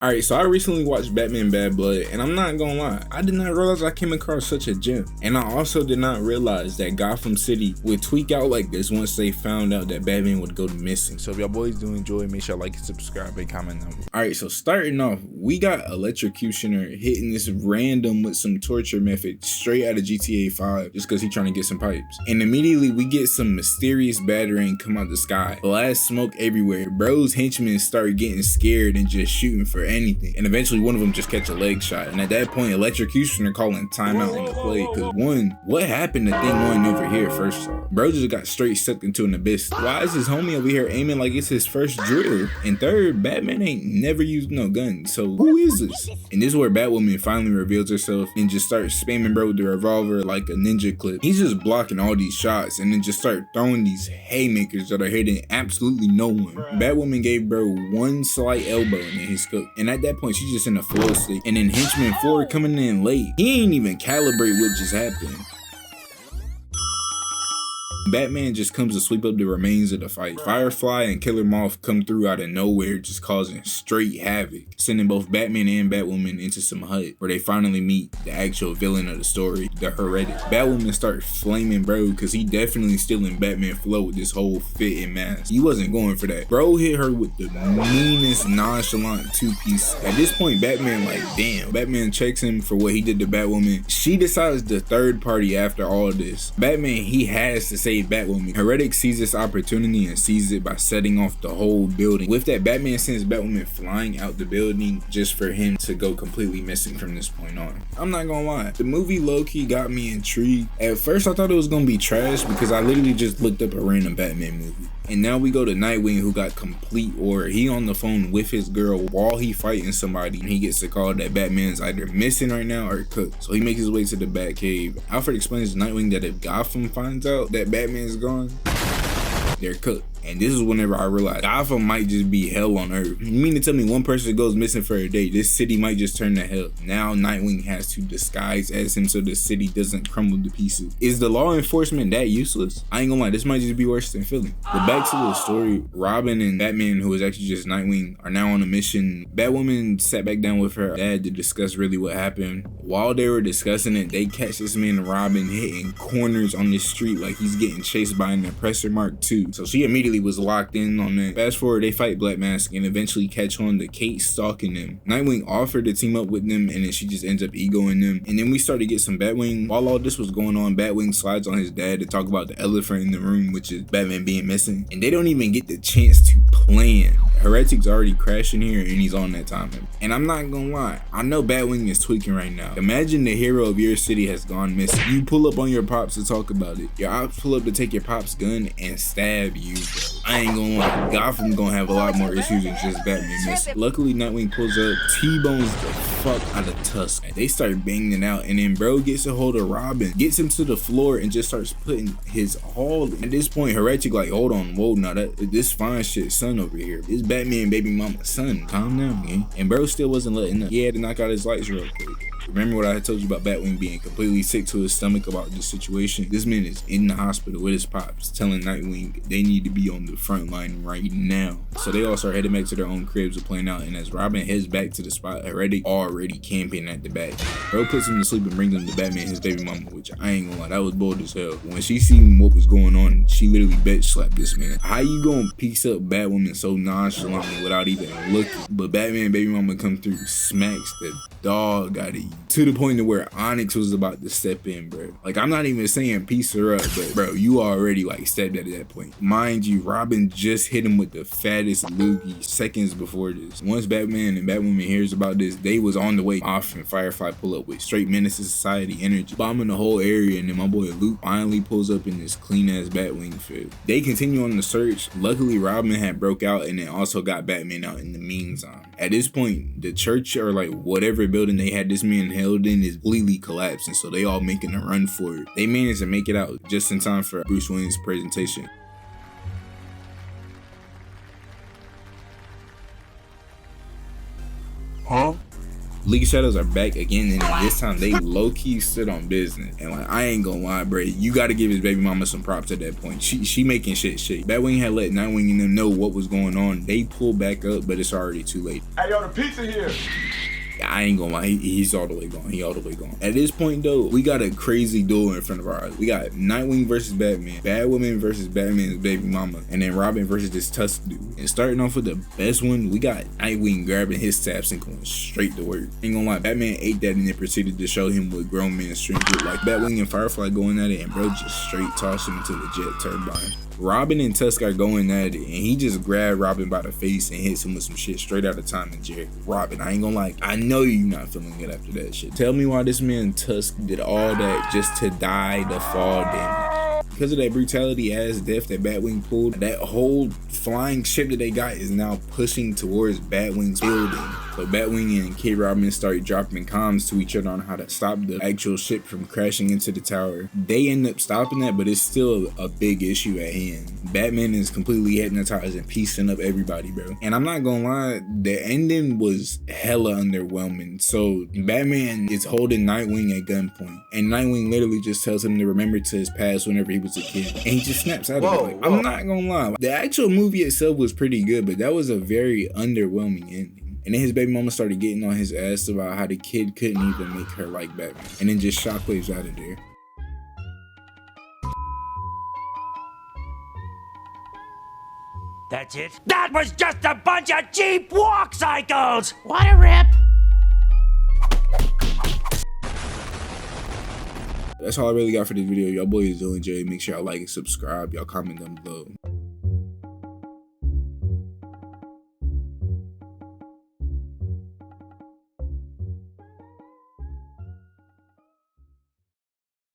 Alright, so I recently watched Batman Bad Blood, and I'm not gonna lie, I did not realize I came across such a gem. And I also did not realize that Gotham City would tweak out like this once they found out that Batman would go missing. So if y'all boys do enjoy, make sure y'all like and subscribe and comment down below. Alright, so starting off, we got Electrocutioner hitting this random with some torture method straight out of GTA 5 just because he's trying to get some pipes. And immediately we get some mysterious battering come out the sky. Blast smoke everywhere. Bro's henchmen start getting scared and just shooting for anything, and eventually one of them just catch a leg shot, and at that point Electrocutioner calling timeout on the play because one, what happened to thing one over here? First off, bro just got straight sucked into an abyss. Why is his homie over here aiming like it's his first drill? And third, Batman ain't never used no gun, so who is this? And this is where Batwoman finally reveals herself and just starts spamming bro with the revolver like a ninja clip. He's just blocking all these shots and then just start throwing these haymakers that are hitting absolutely no one. Batwoman gave bro one slight elbow and then he's cooked. And at that point, she's just in a flow state. And then Henchman 4 coming in late. He ain't even calibrate what just happened. Batman just comes to sweep up the remains of the fight. Firefly and Killer Moth come through out of nowhere, just causing straight havoc, sending both Batman and Batwoman into some hut where they finally meet the actual villain of the story, the Heretic. Batwoman starts flaming bro because he definitely still in Batman flow with this whole fit and mask. He wasn't going for that. Bro hit her with the meanest nonchalant two-piece. At this point, Batman like, damn. Batman checks him for what he did to Batwoman. She decides the third party after all this. Batman, he has to save Batwoman. Heretic sees this opportunity and sees it by setting off the whole building. With that, Batman sends Batwoman flying out the building just for him to go completely missing from this point on. I'm not gonna lie, the movie low-key got me intrigued. At first I thought it was gonna be trash because I literally just looked up a random Batman movie. And now we go to Nightwing, who got complete order. He on the phone with his girl while he fighting somebody, and he gets the call that Batman's either missing right now or cooked. So he makes his way to the Batcave. Alfred explains to Nightwing that if Gotham finds out that Batman's gone, they're cooked. And this is whenever I realized Gotham might just be hell on earth. You mean to tell me one person goes missing for a day, this city might just turn to hell? Now Nightwing has to disguise as him so the city doesn't crumble to pieces. Is the law enforcement that useless? I ain't gonna lie, this might just be worse than Philly. But back to the story, Robin and Batman, who is actually just Nightwing, are now on a mission. Batwoman sat back down with her dad to discuss really what happened. While they were discussing it, they catch this man Robin hitting corners on the street like he's getting chased by an Oppressor Mark II. So she immediately was locked in on that. Fast forward, they fight Black Mask and eventually catch on to Kate stalking them. Nightwing offered to team up with them and then she just ends up egoing them. And then we start to get some Batwing. While all this was going on, Batwing slides on his dad to talk about the elephant in the room, which is Batman being missing. And they don't even get the chance to plan. Heretic's already crashing here and he's on that timing. And I'm not gonna lie, I know Batwing is tweaking right now. Imagine the hero of your city has gone missing. You pull up on your pops to talk about it. Your ops pull up to take your pop's gun and stab you, bro. I ain't gonna lie, Gotham gonna have a lot more issues than just Batman missing. Luckily, Nightwing pulls up, T-bones the fuck out of Tusk. And they start banging it out, and then bro gets a hold of Robin, gets him to the floor, and just starts putting his all in. At this point, Heretic like, hold on, whoa, now this fine shit son over here. This Batman baby mama's son, calm down, man. And bro still wasn't letting up. He had to knock out his lights real quick. Remember what I had told you about Batwing being completely sick to his stomach about this situation? This man is in the hospital with his pops, telling Nightwing they need to be on the front line right now. So they all start heading back to their own cribs to plan out, and as Robin heads back to the spot, Heretic already camping at the back. Bro puts him to sleep and brings him to Batman, his baby mama, which I ain't gonna lie, that was bold as hell. When she seen what was going on, she literally bitch slapped this man. How you gonna piece up Batwoman so nonchalantly without even looking? But Batman baby mama come through, smacks the dog out of you, to the point to where Onyx was about to step in, bro. Like, I'm not even saying piece her up, but bro, you already like stepped at that point. Mind you, Robin just hit him with the fattest loogie seconds before this. Once Batman and Batwoman hears about this, they was on the way off, and Firefly pull up with straight Menace to Society energy, bombing the whole area, and then my boy Luke finally pulls up in this clean ass Batwing fit. They continue on the search. Luckily, Robin had broke out and then also got Batman out in the meantime. At this point, the church or like whatever building they had this man held in is completely collapsing, so they all making a run for it. They managed to make it out just in time for Bruce Wayne's presentation. Huh? League of Shadows are back again, and this time they low-key stood on business. And like, I ain't gonna lie, bro, you gotta give his baby mama some props at that point. She making shit shake. Batwing had let Nightwing and them know what was going on. They pulled back up, but it's already too late. Hey, yo, the pizza here. I ain't gonna lie, he's all the way gone. He all the way gone. At this point though, we got a crazy duel in front of our eyes. We got Nightwing versus Batman, Batwoman versus Batman's baby mama, and then Robin versus this Tusk dude. And starting off with the best one, we got Nightwing grabbing his saps and going straight to work. Ain't gonna lie, Batman ate that and then proceeded to show him what grown men strength look like. Batwing and Firefly going at it, and bro just straight tossed him into the jet turbine. Robin and Tusk are going at it, and he just grabbed Robin by the face and hits him with some shit straight out of Tom and Jerry. Robin, I ain't gonna lie, I know you not feeling good after that shit. Tell me why this man Tusk did all that just to die the fall damage. Because of that brutality ass death that Batwing pulled, that whole flying ship that they got is now pushing towards Batwing's building. So Batwing and Kid Robin start dropping comms to each other on how to stop the actual ship from crashing into the tower. They end up stopping that, but it's still a big issue at hand. Batman is completely hypnotized and piecing up everybody, bro. And I'm not gonna lie, the ending was hella underwhelming. So Batman is holding Nightwing at gunpoint, and Nightwing literally just tells him to remember to his past whenever he was a kid, and he just snaps out of it. Like, I'm not gonna lie, the actual movie itself was pretty good, but that was a very underwhelming ending. And then his baby mama started getting on his ass about how the kid couldn't even make her like Batman, and then just shockwaves out of there. That's it? That was just a bunch of cheap walk cycles! What a rip! That's all I really got for this video. Y'all boys do enjoy. Make sure y'all like and subscribe. Y'all comment down below.